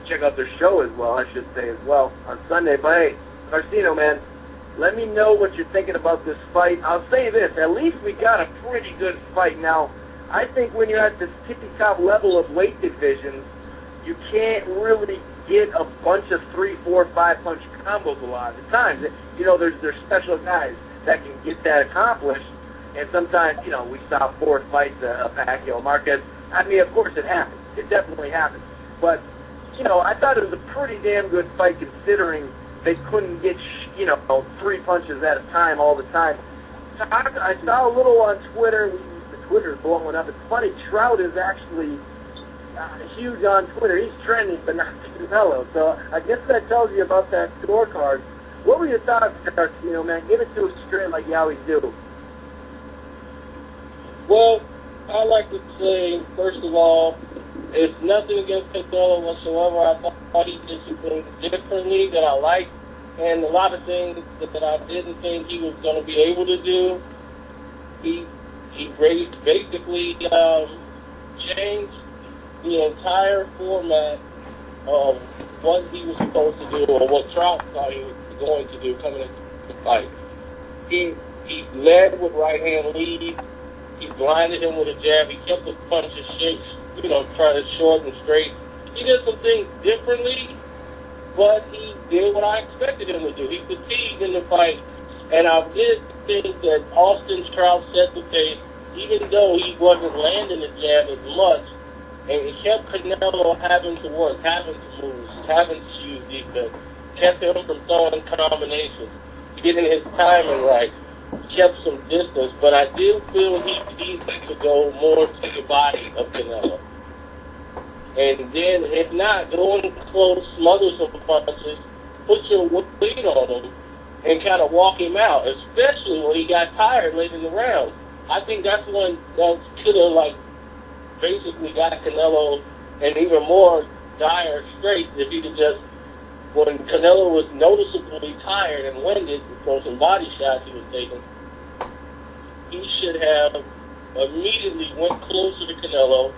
check out their show as well, I should say as well, on Sunday. But hey, Garcino, man, let me know what you're thinking about this fight. I'll say this, at least we got a pretty good fight. Now, I think when you're at this tippy-top level of weight divisions, you can't really get a bunch of 3, 4, 5 punch combos a lot of the times. You know, there's special guys that can get that accomplished, and sometimes, you know, we saw 4 fights, Pacquiao, Marquez. I mean, of course it happens. It definitely happens. But, you know, I thought it was a pretty damn good fight considering they couldn't get, 3 punches at a time all the time. I saw a little on Twitter. Twitter's blowing up. It's funny, Trout is actually huge on Twitter. He's trending, but not Canelo. So I guess that tells you about that scorecard. What were your thoughts, Garcino, man? Give it to us straight like you always do. Well, I like to say, first of all, it's nothing against Canelo whatsoever. I thought he did some things differently that I liked, and a lot of things that I didn't think he was going to be able to do. He basically changed the entire format of what he was supposed to do, or what Trout thought he was going to do coming into the fight. He led with right hand lead. He blinded him with a jab. He kept the punches try to short and straight. He did some things differently, but he did what I expected him to do. He fatigued in the fight, and I did think that Austin Trout set the pace, even though he wasn't landing the jab as much, and it kept Canelo having to work, having to move, having to use defense, kept him from throwing combinations, getting his timing right, kept some distance, but I did feel he needed to go more to the body of Canelo. And then, if not, going close, smother some punches, put your weight on him, and kind of walk him out, especially when he got tired late in the round. I think that's when that could have, basically got Canelo and even more dire straits if he could just, when Canelo was noticeably tired and winded from some body shots he was taking, he should have immediately went closer to Canelo,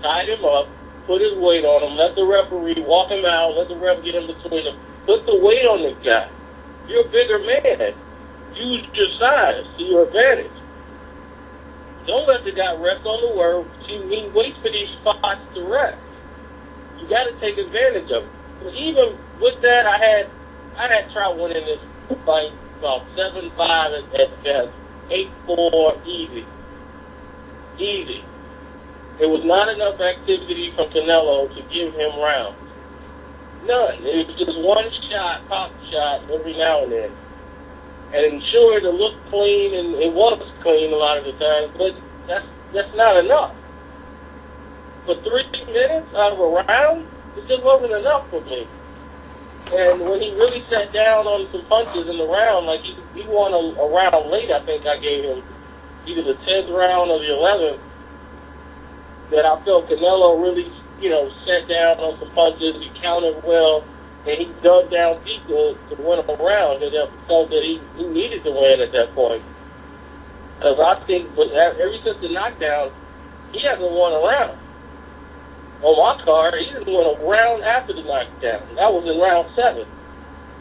tied him up, put his weight on him, let the referee walk him out, let the ref get in between them, put the weight on the guy. You're a bigger man. Use your size to your advantage. Don't let the guy rest on the word. He waits for these spots to rest. You got to take advantage of it. But even with that, I had Trout winning this fight about 7-5 at best, 8-4 easy. Easy. There was not enough activity from Canelo to give him rounds. None. It was just one shot, pop shot every now and then. And sure, it looked clean, and it was clean a lot of the time, but that's not enough. For 3 minutes out of a round, it just wasn't enough for me. And when he really sat down on some punches in the round, like he won a round late, I think I gave him either the 10th round or the 11th, that I felt Canelo really, sat down on some punches, he counted well, and he dug down deep to win a round, and I felt that he needed to win at that point. Because I think, ever since the knockdown, he hasn't won a round. On my card, he didn't win a round after the knockdown. That was in round 7.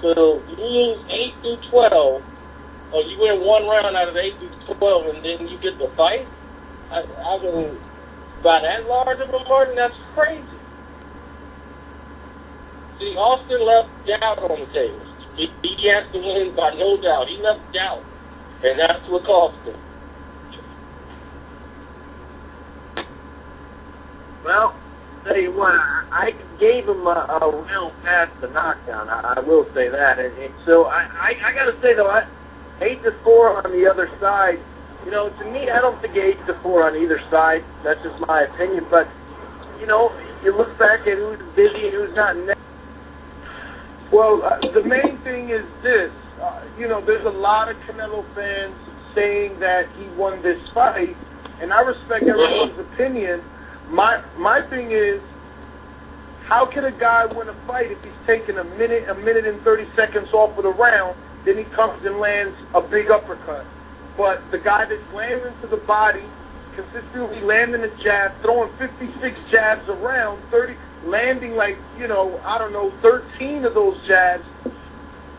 So you lose 8 through 12, or you win one round out of 8 through 12, and then you get the fight. I mean, by that large of a margin, that's crazy. See, Austin left doubt on the table. He has to win by no doubt. He left doubt, and that's what cost him. Well, tell you what, I gave him a real past the knockdown. I will say that. And so I got to say, though, 8-4 on the other side, to me, I don't think 8-4 on either side. That's just my opinion. But, you look back at who's busy and who's not. Well, the main thing is this. There's a lot of Canelo fans saying that he won this fight, and I respect everyone's opinion. My thing is, how can a guy win a fight if he's taking a minute and 30 seconds off of the round, then he comes and lands a big uppercut? But the guy that's landing to the body, consistently landing a jab, throwing 56 jabs around, landing like, I don't know, 13 of those jabs.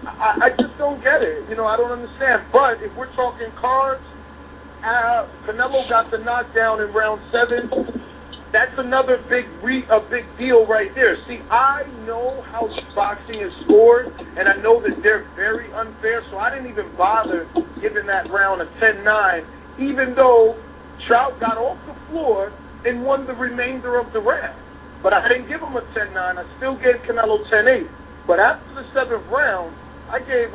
I just don't get it. I don't understand. But if we're talking cards, Canelo got the knockdown in round 7. That's another big deal right there. See, I know how boxing is scored, and I know that they're very unfair, so I didn't even bother giving that round a 10-9, even though Trout got off the floor and won the remainder of the round. But I didn't give him a 10-9. I still gave Canelo 10-8. But after the 7th round, I gave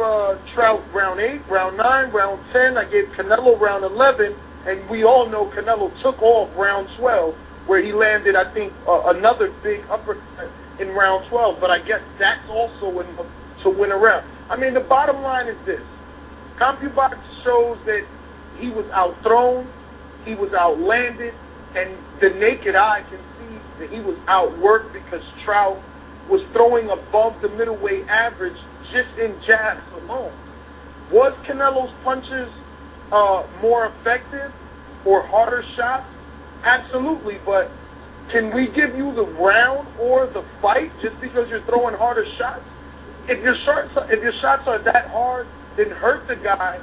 Trout round 8, round 9, round 10. I gave Canelo round 11, and we all know Canelo took off round 12, where he landed, I think, another big uppercut in round 12. But I guess that's also enough to win a round. I mean, the bottom line is this. CompuBox shows that he was outthrown, he was outlanded, and the naked eye can see that he was outworked because Trout was throwing above the middleweight average just in jabs alone. Was Canelo's punches more effective or harder shots? Absolutely, but can we give you the round or the fight just because you're throwing harder shots? If your shots are that hard, then hurt the guy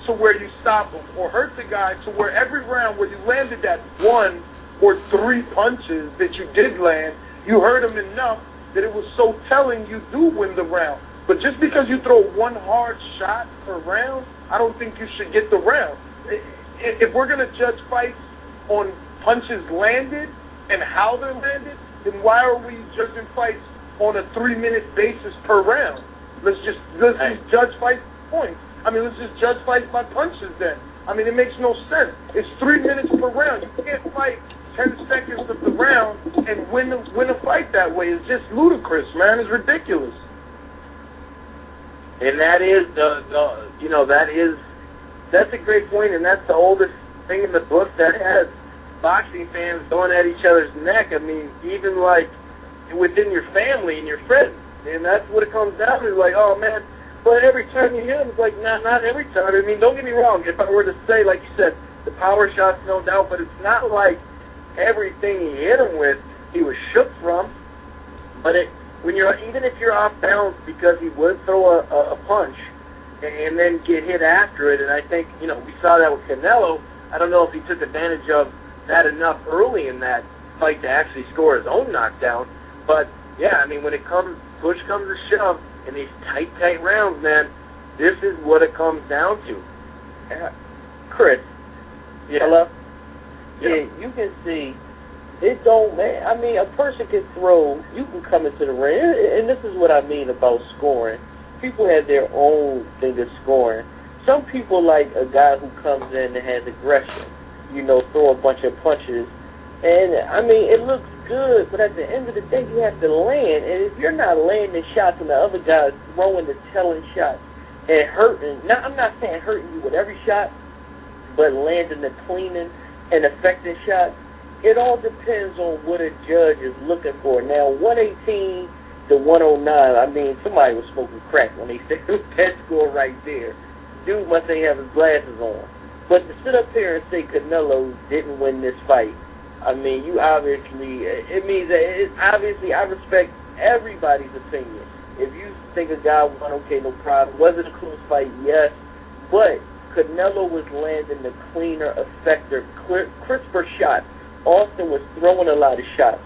to where you stop him, or hurt the guy to where every round where you landed that 1 or 3 punches that you did land, you hurt him enough that it was so telling you do win the round. But just because you throw 1 hard shot per round, I don't think you should get the round. If we're going to judge fights on punches landed and how they're landed, then why are we judging fights on a 3-minute basis per round? Let's just judge fights by points. Let's just judge fights by punches then. It makes no sense. It's 3 minutes per round. You can't fight 10 seconds of the round and win a fight that way. It's just ludicrous, man. It's ridiculous. And that is that's a great point, and that's the oldest thing in the book that has boxing fans going at each other's neck. Even like within your family and your friends, and that's what it comes down to. Like, oh man, but every time you hit him, it's like not every time. Don't get me wrong. If I were to say, like you said, the power shots, no doubt, but it's not like everything he hit him with, he was shook from. But even if you're off balance because he would throw a punch and then get hit after it, and I think we saw that with Canelo. I don't know if he took advantage of that enough early in that fight to actually score his own knockdown. But yeah, when push comes to shove in these tight rounds, man, this is what it comes down to. Chris. Yeah. Hello? Yeah. Yeah, you can see it don't matter. A person can throw, you can come into the ring, and this is what I mean about scoring. People have their own thing of scoring. Some people like a guy who comes in and has aggression, throw a bunch of punches. And, it looks good, but at the end of the day, you have to land. And if you're not landing shots and the other guy's throwing the telling shots and hurting, now I'm not saying hurting you with every shot, but landing the cleaning and affecting shots, it all depends on what a judge is looking for. Now, 118 to 109, somebody was smoking crack when they said that score right there. Dude must ain't have his glasses on. But to sit up here and say Canelo didn't win this fight, you obviously, it means that obviously I respect everybody's opinion. If you think a guy won, okay, no problem. Was it a close fight? Yes. But Canelo was landing the cleaner, effective, crisper shots. Austin was throwing a lot of shots,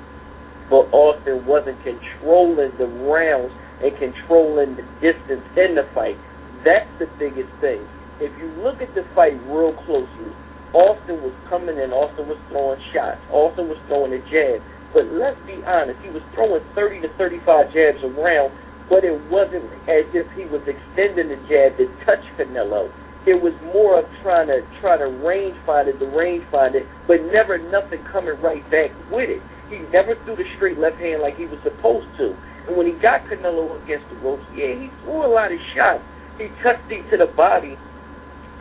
but Austin wasn't controlling the rounds and controlling the distance in the fight. That's the biggest thing. If you look at the fight real closely, Austin was coming in, Austin was throwing shots, Austin was throwing a jab. But let's be honest, he was throwing 30 to 35 jabs a round, but it wasn't as if he was extending the jab to touch Canelo. It was more of trying to range find it, but never nothing coming right back with it. He never threw the straight left hand like he was supposed to. And when he got Canelo against the ropes, yeah, he threw a lot of shots. He touched him to the body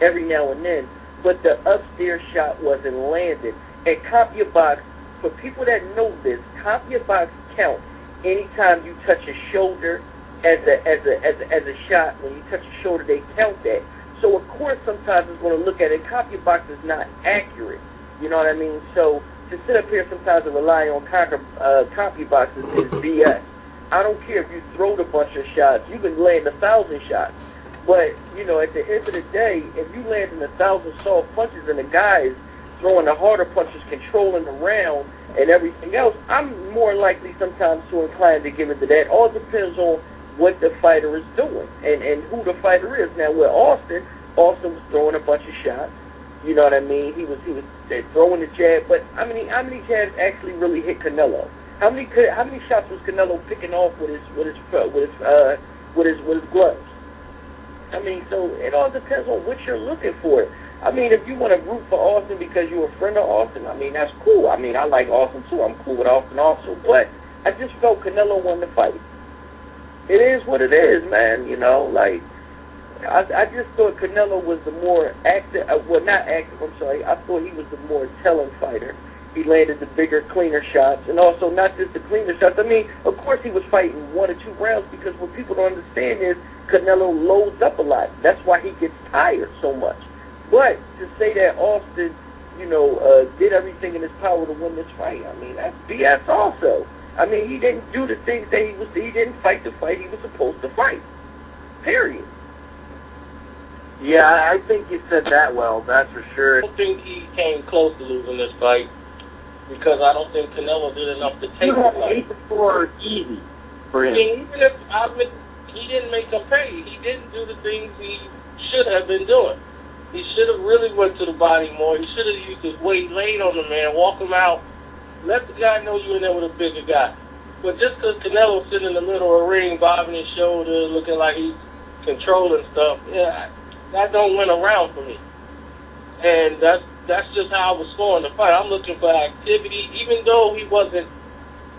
every now and then, but the upstairs shot wasn't landed. And CompuBox, for people that know this, CompuBox count anytime you touch a shoulder as a shot. When you touch a shoulder, they count that. So of course, sometimes it's going to look at it. CompuBox is not accurate. You know what I mean? So to sit up here sometimes and rely on compuboxes is BS. I don't care if you throw a bunch of shots. You can land 1,000 shots. But, you know, at the end of the day, if you land in 1,000 soft punches and the guy is throwing the harder punches, controlling the round, and everything else, I'm more likely sometimes to incline to give it to that. All depends on what the fighter is doing and who the fighter is. Now, with Austin was throwing a bunch of shots. You know what I mean? He was throwing the jab, but how many jabs actually really hit Canelo? How many shots was Canelo picking off with his gloves? I mean, so it all depends on what you're looking for. I mean, if you want to root for Austin because you're a friend of Austin, I mean, that's cool. I mean, I like Austin too. I'm cool with Austin also, but I just felt Canelo won the fight. It is what it is, man. You know, like I just thought Canelo was the more active. Well, not active. I'm sorry. I thought he was the more telling fighter. He landed the bigger, cleaner shots, and also not just the cleaner shots. I mean, of course, he was fighting 1 or 2 rounds because what people don't understand is Canelo loads up a lot. That's why he gets tired so much. But to say that Austin, you know, did everything in his power to win this fight, I mean, that's BS also. I mean, he didn't do the things that he didn't fight the fight he was supposed to fight. Period. Yeah, I think you said that well, that's for sure. I don't think he came close to losing this fight because I don't think Canelo did enough to take the fight. 8-4 easy for him. I mean, even if he didn't make him pay, he didn't do the things he should have been doing. He should have really went to the body more. He should have used his weight, laid on the man, walk him out, let the guy know you in there with a bigger guy. But just because Canelo's sitting in the middle of the ring, bobbing his shoulders, looking like he's controlling stuff, yeah, that don't win around for me. And that's just how I was scoring the fight. I'm looking for activity. Even though he wasn't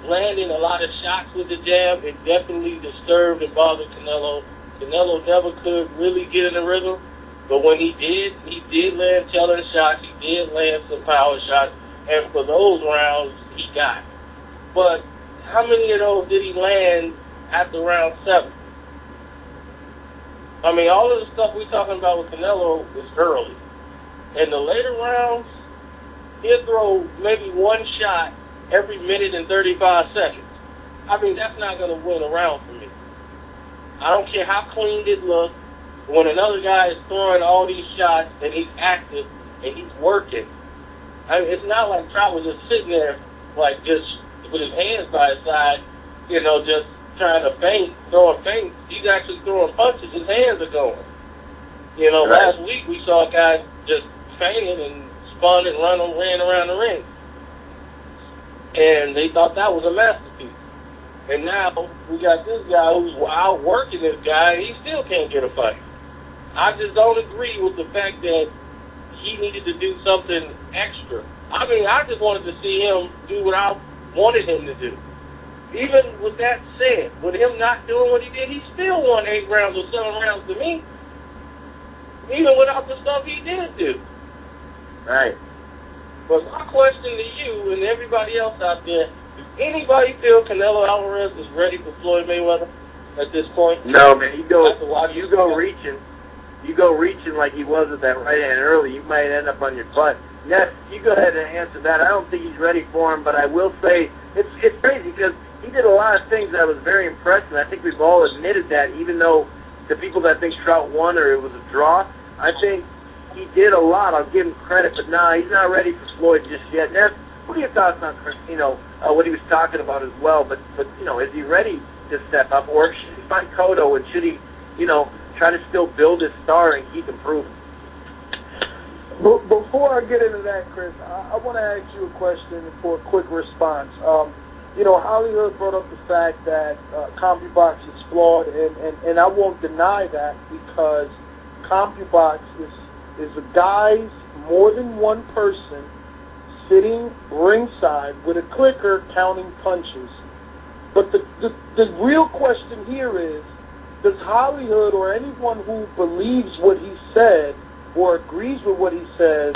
landing a lot of shots with the jab, it definitely disturbed and bothered Canelo. Canelo never could really get in the rhythm. But when he did land telling shots. He did land some power shots. And for those rounds, he got. But how many of those did he land after round 7? I mean, all of the stuff we're talking about with Canelo is early. In the later rounds, he'll throw maybe 1 shot every minute and 35 seconds. I mean, that's not going to win a round for me. I don't care how clean it looks. When another guy is throwing all these shots and he's active and he's working, I mean, it's not like Trout was just sitting there, like just with his hands by his side, you know, just trying to feint, throwing feints. He's actually throwing punches. His hands are going. You know, right. Last week we saw a guy just fainted and spun and ran around the ring. And they thought that was a masterpiece. And now we got this guy who's outworking this guy, and he still can't get a fight. I just don't agree with the fact that he needed to do something extra. I mean, I just wanted to see him do what I wanted him to do. Even with that said, with him not doing what he did, he still won 8 rounds or 7 rounds to me. Even without the stuff he did do. Right. But my question to you and everybody else out there, does anybody feel Canelo Alvarez is ready for Floyd Mayweather at this point? No, man. You go reaching like he was with that right hand early, you might end up on your butt. Yes, you go ahead and answer that. I don't think he's ready for him, but I will say it's crazy because he did a lot of things that I was very impressed, and I think we've all admitted that, even though the people that think Trout won or it was a draw, I think he did a lot. I'll give him credit, but he's not ready for Floyd just yet. Neff, what are your thoughts on what he was talking about as well? But is he ready to step up, or should he find Cotto, and should he, try to still build his star and keep improving? Before I get into that, Chris, I want to ask you a question for a quick response. Hollywood brought up the fact that CompuBox is flawed, and I won't deny that because CompuBox is a guy's more than one person sitting ringside with a clicker counting punches. But the real question here is, does Hollywood or anyone who believes what he said or agrees with what he says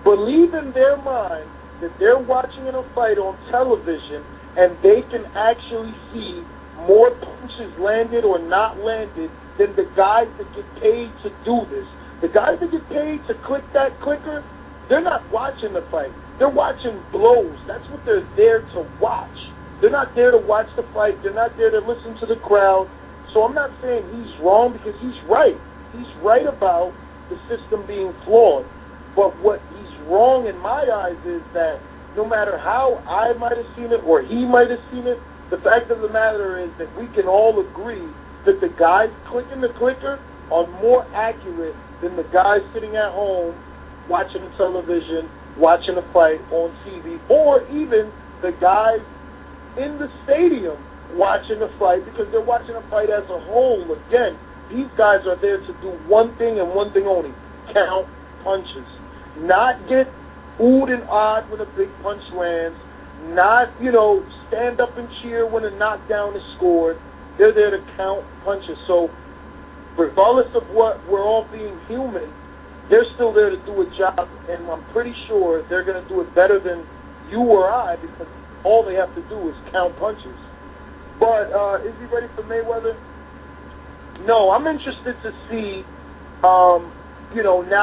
believe in their mind that they're watching a fight on television and they can actually see more punches landed or not landed than the guys that get paid to do this? The guys that get paid to click that clicker, they're not watching the fight. They're watching blows. That's what they're there to watch. They're not there to watch the fight. They're not there to listen to the crowd. So I'm not saying he's wrong because he's right. He's right about the system being flawed. But what he's wrong in my eyes is that no matter how I might have seen it or he might have seen it, the fact of the matter is that we can all agree that the guys clicking the clicker are more accurate than the guys sitting at home watching the television, watching a fight on TV, or even the guys in the stadium watching a fight because they're watching a fight as a whole. Again, these guys are there to do one thing and one thing only: count punches. Not get oohed and awed when a big punch lands. Not, stand up and cheer when a knockdown is scored. They're there to count punches. So regardless of what we're all being human, they're still there to do a job, and I'm pretty sure they're going to do it better than you or I because all they have to do is count punches. But is he ready for Mayweather? No, I'm interested to see, now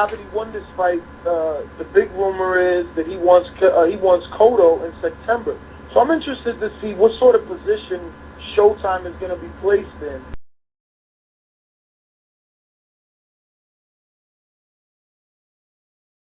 that he won this fight, the big rumor is that he wants Cotto in September. So I'm interested to see what sort of position Showtime is going to be placed in.